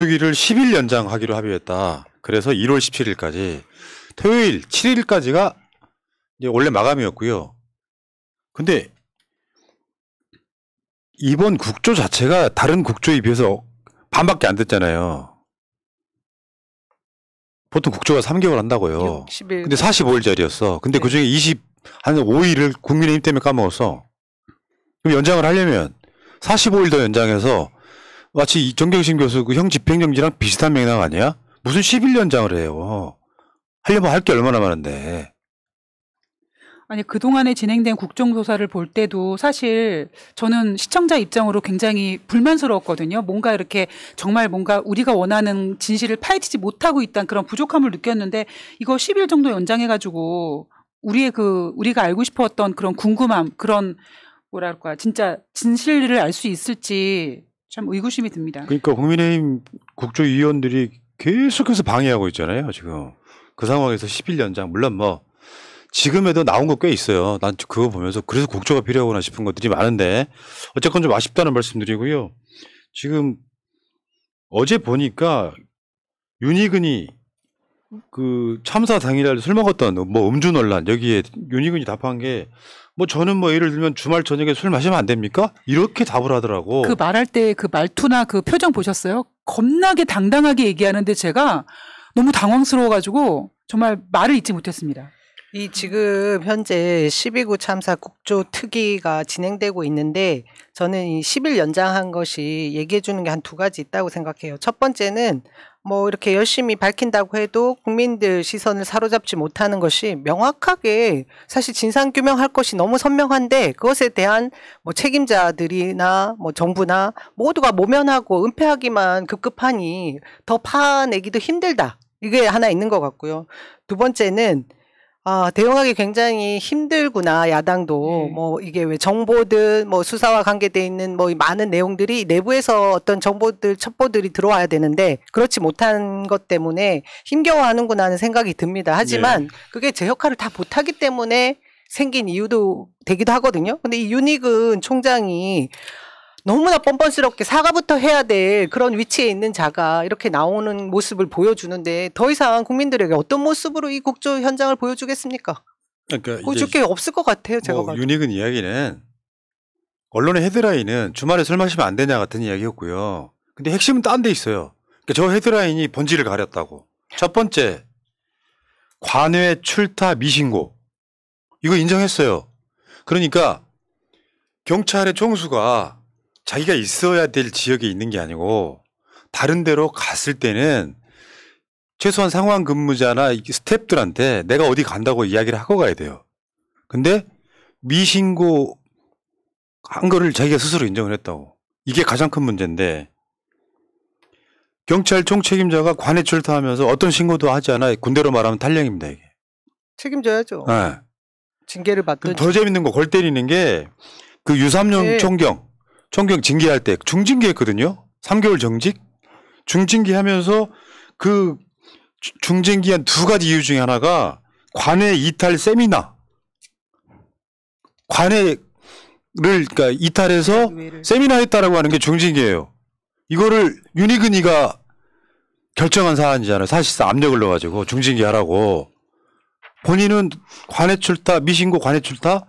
공소시효기를 10일 연장하기로 합의했다. 그래서 1월 17일까지 토요일 7일까지가 이제 원래 마감이었고요. 근데 이번 국조 자체가 다른 국조에 비해서 반밖에 안 됐잖아요. 보통 국조가 3개월 한다고요. 60일. 근데 45일짜리였어. 근데 네. 그중에 한 5일을 국민의힘 때문에 까먹었어. 그럼 연장을 하려면 45일 더 연장해서 마치 정경심 교수 그 형 집행정지랑 비슷한 맥락 아니야? 무슨 10일 연장을 해요. 하려면 할 게 얼마나 많은데. 아니 그동안에 진행된 국정조사를 볼 때도 사실 저는 시청자 입장으로 굉장히 불만스러웠거든요. 뭔가 이렇게 정말 뭔가 우리가 원하는 진실을 파헤치지 못하고 있다는 그런 부족함을 느꼈는데 이거 10일 정도 연장해가지고 우리가 알고 싶었던 그런 궁금함, 그런 뭐랄까 진짜 진실을 알 수 있을지 참 의구심이 듭니다. 그러니까 국민의힘 국조위원들이 계속해서 방해하고 있잖아요. 지금 그 상황에서 10일 연장 물론 뭐 지금에도 나온 거 꽤 있어요. 난 그거 보면서 그래서 국조가 필요하구나 싶은 것들이 많은데 어쨌건 좀 아쉽다는 말씀드리고요. 지금 어제 보니까 윤희근이 그 참사 당일날 술 먹었던 뭐 음주 논란 여기에 윤희근이 답한 게 뭐 저는 뭐 예를 들면 주말 저녁에 술 마시면 안 됩니까? 이렇게 답을 하더라고. 그 말할 때 그 말투나 그 표정 보셨어요? 겁나게 당당하게 얘기하는데 제가 너무 당황스러워가지고 정말 말을 잇지 못했습니다. 이 지금 현재 12구 참사 국조 특위가 진행되고 있는데 저는 이 10일 연장한 것이 얘기해 주는 게 한 두 가지 있다고 생각해요. 첫 번째는 뭐 이렇게 열심히 밝힌다고 해도 국민들 시선을 사로잡지 못하는 것이 명확하게 사실 진상규명할 것이 너무 선명한데 그것에 대한 뭐 책임자들이나 뭐 정부나 모두가 모면하고 은폐하기만 급급하니 더 파내기도 힘들다. 이게 하나 있는 것 같고요. 두 번째는 대응하기 굉장히 힘들구나, 야당도. 뭐, 이게 왜 정보든, 뭐, 수사와 관계돼 있는 뭐, 많은 내용들이 내부에서 어떤 정보들, 첩보들이 들어와야 되는데, 그렇지 못한 것 때문에 힘겨워하는구나 하는 생각이 듭니다. 하지만, 그게 제 역할을 다 못하기 때문에 생긴 이유도 되기도 하거든요. 근데 이 윤희근 총장이 너무나 뻔뻔스럽게 사과부터 해야 될 그런 위치에 있는 자가 이렇게 나오는 모습을 보여주는데 더 이상 국민들에게 어떤 모습으로 이 국조 현장을 보여주겠습니까? 그러니까 보여줄 게 없을 것 같아요. 제가 봐도. 윤희근 이야기는 언론의 헤드라인은 주말에 술 마시면 안 되냐 같은 이야기였고요. 근데 핵심은 딴 데 있어요. 그러니까 저 헤드라인이 본질을 가렸다고. 첫 번째, 관외 출타 미신고. 이거 인정했어요. 그러니까 경찰의 총수가 자기가 있어야 될 지역에 있는 게 아니고 다른 데로 갔을 때는 최소한 상황 근무자나 스태프들한테 내가 어디 간다고 이야기를 하고 가야 돼요. 근데 미신고 한 거를 자기가 스스로 인정을 했다고. 이게 가장 큰 문제인데 경찰 총책임자가 관외 출타하면서 어떤 신고도 하지 않아 군대로 말하면 탈령입니다. 이게. 책임져야죠. 네. 징계를 받든. 더 재밌는 거 골 때리는 게 그 유삼룡 총경 징계할 때 중징계했거든요. 3개월 정직. 중징계하면서 그 중징계한 두 가지 이유 중에 하나가 관외 이탈 세미나. 관외를 그러니까 이탈해서 세미나 했다라고 하는 게 중징계예요. 이거를 윤희근이가 결정한 사안이잖아요. 사실상 압력을 넣어가지고 중징계하라고. 본인은 관외 출타 미신고 관외 출타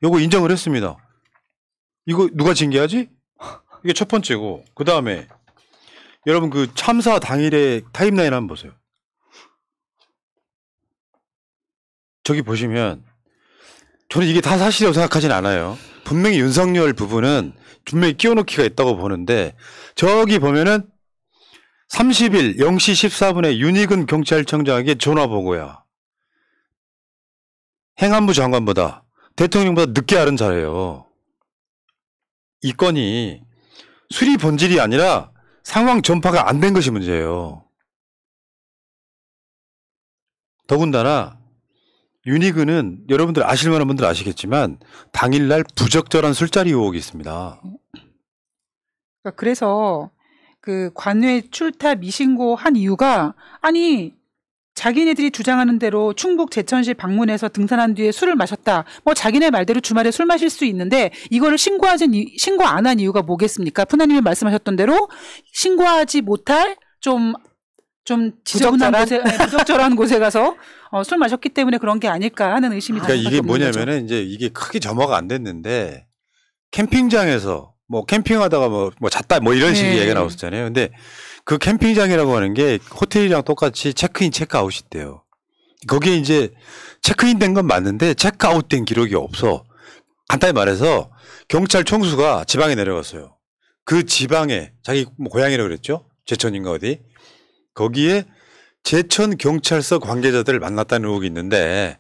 요거 인정을 했습니다. 이거 누가 징계하지? 이게 첫 번째고 그 다음에 여러분 그 참사 당일의 타임라인 한번 보세요. 저기 보시면 저는 이게 다 사실이라고 생각하진 않아요. 분명히 윤석열 부분은 분명히 끼워넣기가 있다고 보는데 저기 보면은 30일 0시 14분에 윤희근 경찰청장에게 전화 보고야. 행안부 장관보다 대통령보다 늦게 알은 자예요. 이 건이 수리 본질이 아니라 상황 전파가 안 된 것이 문제예요. 더군다나 윤희근은 여러분들 아실 만한 분들 아시겠지만 당일날 부적절한 술자리 의혹이 있습니다. 그래서 그 관외 출타 미신고 한 이유가 아니 자기네들이 주장하는 대로 충북 제천시 방문해서 등산한 뒤에 술을 마셨다. 뭐 자기네 말대로 주말에 술 마실 수 있는데 이거를 신고 안 한 이유가 뭐겠습니까? 푸나님이 말씀하셨던 대로 신고하지 못할 좀 지저분한 부적절한 곳에 가서 술 마셨기 때문에 그런 게 아닐까 하는 의심이 그러니까 이게 없는 거죠. 뭐냐면은 이제 이게 크게 점화가 안 됐는데 캠핑장에서 뭐 캠핑하다가 뭐 잤다 뭐 이런 식의 얘기가 나왔었잖아요. 근데 그 캠핑장이라고 하는 게 호텔이랑 똑같이 체크인 체크아웃이 있대요. 거기에 이제 체크인 된 건 맞는데 체크아웃 된 기록이 없어. 간단히 말해서 경찰 총수가 지방에 내려갔어요. 그 지방에 자기 뭐 고향이라고 그랬죠. 제천인가 어디. 거기에 제천 경찰서 관계자들을 만났다는 의혹이 있는데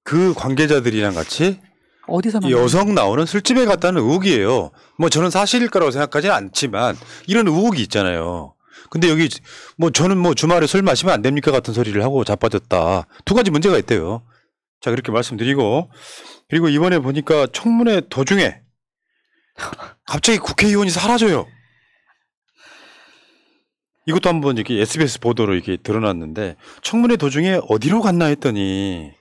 그 관계자들이랑 같이 어디서 여성 나오는 술집에 갔다는 의혹이에요. 뭐 저는 사실일 거라고 생각하지는 않지만 이런 의혹이 있잖아요. 근데 여기 뭐 저는 뭐 주말에 술 마시면 안 됩니까 같은 소리를 하고 자빠졌다. 두 가지 문제가 있대요. 자, 그렇게 말씀드리고 그리고 이번에 보니까 청문회 도중에 갑자기 국회의원이 사라져요. 이것도 한번 이렇게 SBS 보도로 이렇게 드러났는데 청문회 도중에 어디로 갔나 했더니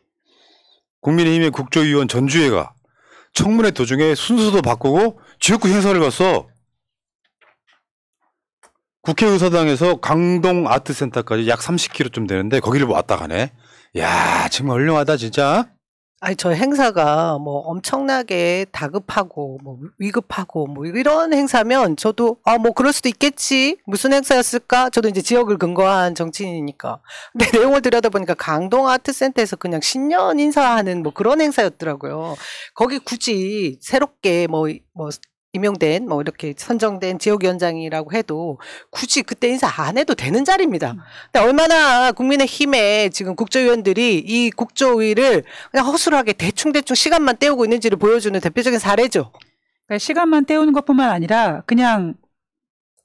국민의힘의 국조위원 전주혜가 청문회 도중에 순서도 바꾸고 지역구 행사를 갔어. 국회의사당에서 강동 아트센터까지 약 30km쯤 되는데 거기를 왔다 가네. 야, 정말 훌륭하다 진짜. 아니 저 행사가 뭐 엄청나게 다급하고 뭐 위급하고 뭐 이런 행사면 저도 뭐 그럴 수도 있겠지. 무슨 행사였을까? 저도 이제 지역을 근거한 정치인이니까. 근데 내용을 들여다보니까 강동 아트센터에서 그냥 신년 인사하는 뭐 그런 행사였더라고요. 거기 굳이 새롭게 뭐 임명된 뭐 이렇게 선정된 지역위원장이라고 해도 굳이 그때 인사 안 해도 되는 자리입니다. 근데 얼마나 국민의힘의 지금 국조위원들이 이 국조위를 그냥 허술하게 대충 시간만 때우고 있는지를 보여주는 대표적인 사례죠. 그러니까 시간만 때우는 것뿐만 아니라 그냥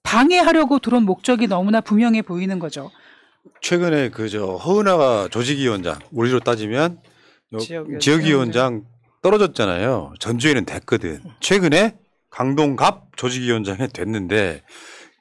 방해하려고 들어온 목적이 너무나 분명해 보이는 거죠. 최근에 허은하 조직위원장 우리로 따지면 지역위원장 떨어졌잖아요. 전주에는 됐거든. 최근에 강동갑 조직위원장이 됐는데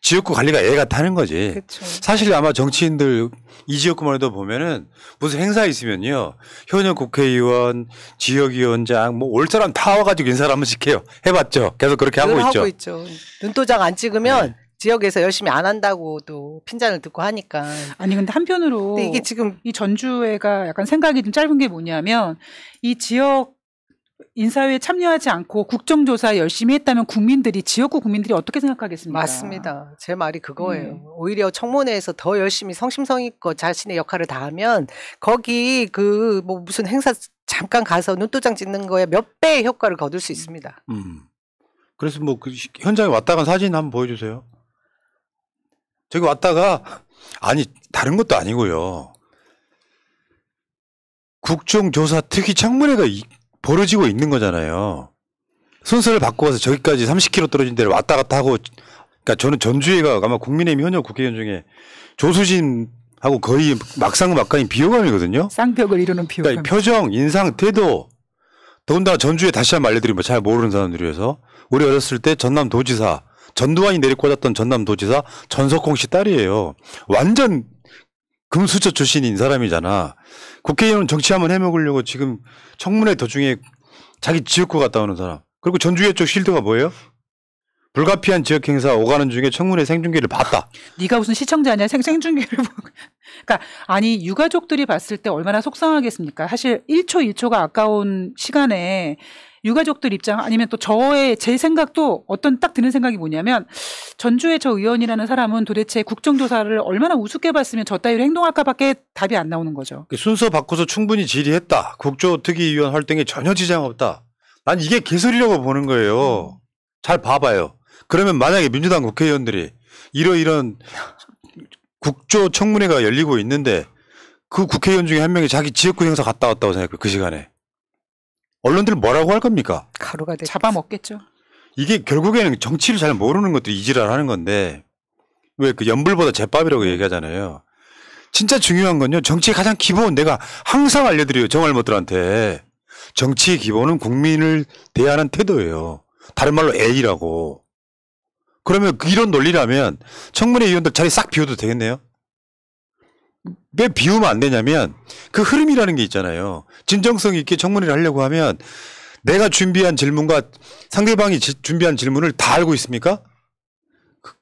지역구 관리가 애가 타는 거지. 그쵸. 사실 아마 정치인들 이 지역구만 해도 보면은 무슨 행사 있으면요. 현역 국회의원, 지역위원장 뭐 올 사람 다 와가지고 인사를 한 번씩 해요. 해봤죠. 계속 그렇게 하고 있죠. 눈도장 안 찍으면 지역에서 열심히 안 한다고도 핀잔을 듣고 하니까. 아니 근데 한편으로 근데 이게 지금 이 전주회가 약간 생각이 좀 짧은 게 뭐냐면 이 지역 인사회에 참여하지 않고 국정조사 열심히 했다면 지역구 국민들이 어떻게 생각하겠습니까? 맞습니다. 제 말이 그거예요. 오히려 청문회에서 더 열심히 성심성의껏 자신의 역할을 다하면 거기 뭐 무슨 행사 잠깐 가서 눈도장 찍는 거에 몇 배의 효과를 거둘 수 있습니다. 그래서 뭐 현장에 왔다 간 사진 한번 보여주세요. 저기 왔다가 아니 다른 것도 아니고요. 국정조사 특위 청문회가 벌어지고 있는 거잖아요. 순서를 바꿔서 저기까지 30km 떨어진 데를 왔다 갔다 하고, 그러니까 저는 전주회가 아마 국민의힘 현역 국회의원 중에 조수진하고 거의 막상막하인 비호감이거든요. 쌍벽을 이루는 비호감. 그러니까 표정, 인상, 태도, 더군다나 전주회 다시 한번 알려드리면 잘 모르는 사람들이 위해서 우리 어렸을 때 전남도지사, 전두환이 내리꽂았던 전남도지사 전석홍 씨 딸이에요. 완전 금수저 출신인 사람이잖아. 국회의원 정치 한번 해먹으려고 지금 청문회 도중에 자기 지역구 갔다 오는 사람. 그리고 전주회 쪽 실드가 뭐예요? 불가피한 지역 행사 오가는 중에 청문회 생중계를 봤다. 네가 무슨 시청자냐 생중계를 보고. 그러니까 아니 유가족들이 봤을 때 얼마나 속상하겠습니까? 사실 1초 1초가 아까운 시간에 유가족들 입장 아니면 또 제 생각도 딱 드는 생각이 뭐냐면 전주의 저 의원이라는 사람은 도대체 국정조사를 얼마나 우습게 봤으면 저 따위로 행동할까밖에 답이 안 나오는 거죠. 순서 바꿔서 충분히 질의했다. 국조특위위원 활동에 전혀 지장 없다. 난 이게 개소리라고 보는 거예요. 잘 봐봐요. 그러면 만약에 민주당 국회의원들이 이런 국조 청문회가 열리고 있는데 그 국회의원 중에 한 명이 자기 지역구 행사 갔다 왔다고 생각해요. 그 시간에. 언론들 뭐라고 할 겁니까? 가루가 되겠죠. 잡아먹겠죠. 이게 결국에는 정치를 잘 모르는 것들이 이지랄 하는 건데 왜 연불보다 제밥이라고 얘기하잖아요. 진짜 중요한 건요. 정치의 가장 기본 내가 항상 알려드려요. 정알못들한테. 정치의 기본은 국민을 대하는 태도예요. 다른 말로 A라고. 그러면 이런 논리라면 청문회 의원들 자리 싹 비워도 되겠네요. 왜 비우면 안 되냐면 그 흐름이라는 게 있잖아요. 진정성 있게 청문회를 하려고 하면 내가 준비한 질문과 상대방이 준비한 질문을 다 알고 있습니까?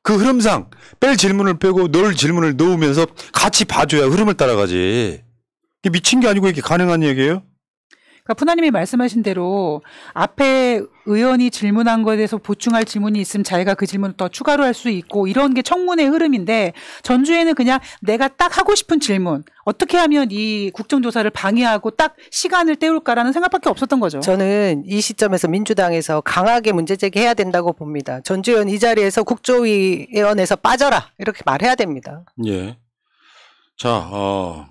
그 흐름상 뺄 질문을 빼고 넣을 질문을 넣으면서 같이 봐줘야 흐름을 따라가지. 이게 미친 게 아니고 이게 가능한 얘기예요? 그러니까 푸나님이 말씀하신 대로 앞에 의원이 질문한 거에 대해서 보충할 질문이 있으면 자기가 그 질문을 더 추가로 할 수 있고 이런 게 청문회 흐름인데 전주에는 그냥 내가 딱 하고 싶은 질문 어떻게 하면 이 국정조사를 방해하고 딱 시간을 때울까라는 생각밖에 없었던 거죠. 저는 이 시점에서 민주당에서 강하게 문제 제기해야 된다고 봅니다. 전주 의원 이 자리에서 국조위원회에서 빠져라 이렇게 말해야 됩니다. 예. 자,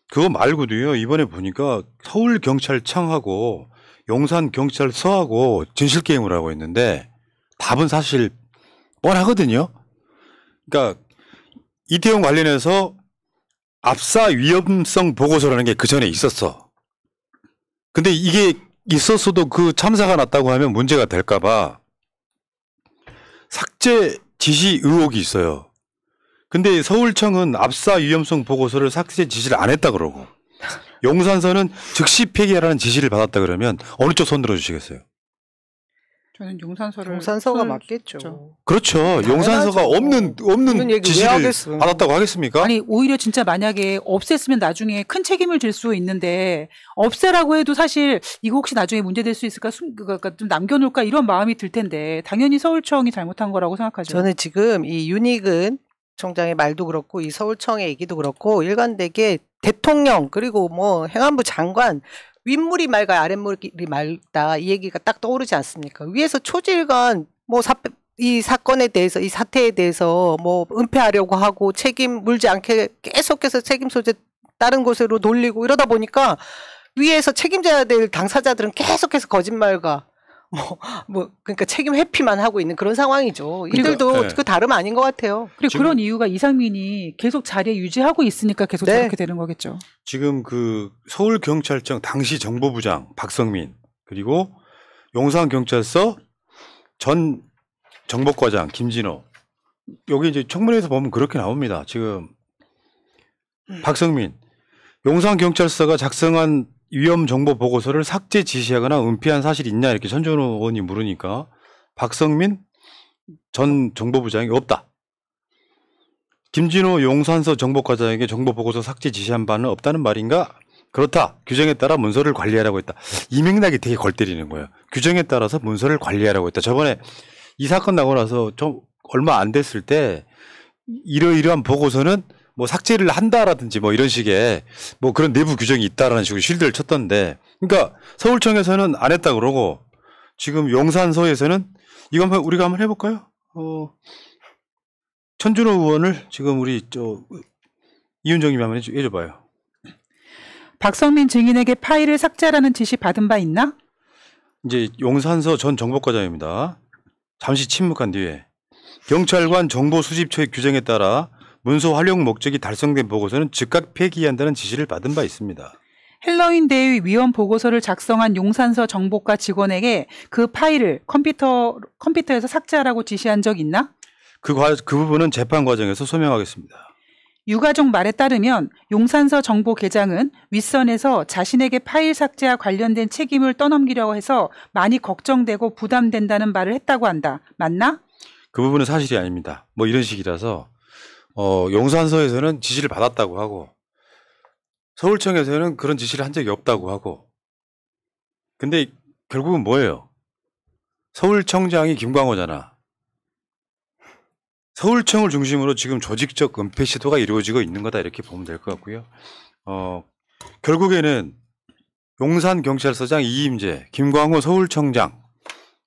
그거 말고도요. 이번에 보니까 서울경찰청하고 용산경찰서하고 진실게임을 하고 있는데 답은 사실 뻔하거든요. 그러니까 이태원 관련해서 압사 위험성 보고서라는 게 그 전에 있었어. 근데 이게 있었어도 그 참사가 났다고 하면 문제가 될까 봐 삭제 지시 의혹이 있어요. 근데 서울청은 압사 위험성 보고서를 삭제 지시를 안 했다 그러고 용산서는 즉시 폐기하라는 지시를 받았다 그러면 어느 쪽 손 들어주시겠어요? 저는 용산서가 맞겠죠. 그렇죠. 용산서가 없는 지시를 받았다고 하겠습니까? 아니 오히려 진짜 만약에 없앴으면 나중에 큰 책임을 질 수 있는데 없애라고 해도 사실 이거 혹시 나중에 문제될 수 있을까 그러니까 좀 남겨놓을까 이런 마음이 들 텐데 당연히 서울청이 잘못한 거라고 생각하죠. 저는 지금 이 윤희근 총장의 말도 그렇고 이 서울청의 얘기도 그렇고 일관되게 대통령 그리고 뭐 행안부 장관 윗물이 맑아 아랫물이 맑다 이 얘기가 딱 떠오르지 않습니까? 위에서 초질간 뭐 이 사건에 대해서 이 사태에 대해서 뭐 은폐하려고 하고 책임 물지 않게 계속해서 책임 소재 다른 곳으로 돌리고 이러다 보니까 위에서 책임져야 될 당사자들은 계속해서 거짓말과 그러니까 책임 회피만 하고 있는 그런 상황이죠. 이들도 네. 그 다름 아닌 것 같아요. 그리고 그런 이유가 이상민이 계속 자리에 유지하고 있으니까 계속 네. 저렇게 되는 거겠죠. 지금 그 서울경찰청 당시 정보부장 박성민 그리고 용산경찰서 전 정보과장 김진호 여기 이제 청문회에서 보면 그렇게 나옵니다. 지금 박성민 용산경찰서가 작성한 위험 정보 보고서를 삭제 지시하거나 은폐한 사실이 있냐 이렇게 전준호 의원이 물으니까 박성민 전 정보부장이 없다. 김진호 용산서 정보과장에게 정보 보고서 삭제 지시한 바는 없다는 말인가? 그렇다. 규정에 따라 문서를 관리하라고 했다. 이 맥락이 되게 골 때리는 거예요. 규정에 따라서 문서를 관리하라고 했다. 저번에 이 사건 나고 나서 좀 얼마 안 됐을 때 이러이러한 보고서는 뭐 삭제를 한다라든지 뭐 이런 식의 뭐 그런 내부 규정이 있다라는 식으로 실드를 쳤던데 그러니까 서울청에서는 안 했다 그러고 지금 용산서에서는 이거 한번 우리가 한번 해볼까요? 천준호 의원을 지금 우리 이윤정님이 한번 해줘봐요. 박성민 증인에게 파일을 삭제하라는 지시 받은 바 있나? 이제 용산서 전 정보과장입니다. 잠시 침묵한 뒤에 경찰관 정보 수집처의 규정에 따라 문서 활용 목적이 달성된 보고서는 즉각 폐기한다는 지시를 받은 바 있습니다. 헬로윈 대회 위원 보고서를 작성한 용산서 정보과 직원에게 그 파일을 컴퓨터에서 삭제하라고 지시한 적 있나? 그 부분은 재판 과정에서 소명하겠습니다. 유가족 말에 따르면 용산서 정보계장은 윗선에서 자신에게 파일 삭제와 관련된 책임을 떠넘기려고 해서 많이 걱정되고 부담된다는 말을 했다고 한다. 맞나? 그 부분은 사실이 아닙니다. 뭐 이런 식이라서 용산서에서는 지시를 받았다고 하고 서울청에서는 그런 지시를 한 적이 없다고 하고 근데 결국은 뭐예요? 서울청장이 김광호잖아. 서울청을 중심으로 지금 조직적 은폐 시도가 이루어지고 있는 거다 이렇게 보면 될 것 같고요. 결국에는 용산경찰서장 이임재, 김광호 서울청장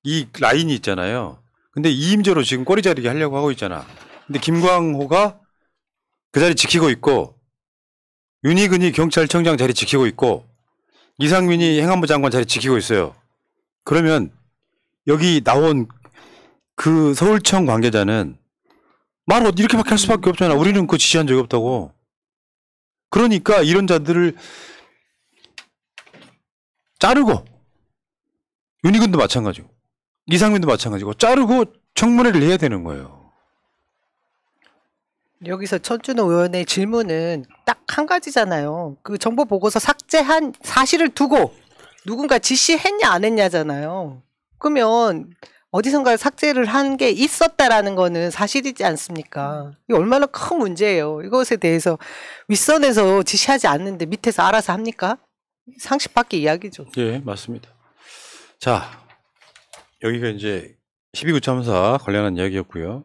이 라인이 있잖아요. 근데 이임재로 지금 꼬리 자르기 하려고 하고 있잖아. 근데 김광호가 그 자리 지키고 있고 윤희근이 경찰청장 자리 지키고 있고 이상민이 행안부 장관 자리 지키고 있어요. 그러면 여기 나온 그 서울청 관계자는 말을 이렇게밖에 할 수밖에 없잖아. 우리는 그거 지시한 적이 없다고. 그러니까 이런 자들을 자르고 윤희근도 마찬가지고 이상민도 마찬가지고 자르고 청문회를 해야 되는 거예요. 여기서 천준호 의원의 질문은 딱 한 가지잖아요. 그 정보 보고서 삭제한 사실을 두고 누군가 지시했냐 안 했냐잖아요. 그러면 어디선가 삭제를 한 게 있었다라는 거는 사실이지 않습니까? 이게 얼마나 큰 문제예요. 이것에 대해서 윗선에서 지시하지 않는데 밑에서 알아서 합니까? 상식 밖의 이야기죠. 예, 맞습니다. 자, 여기가 이제 12구 참사 관련한 이야기였고요.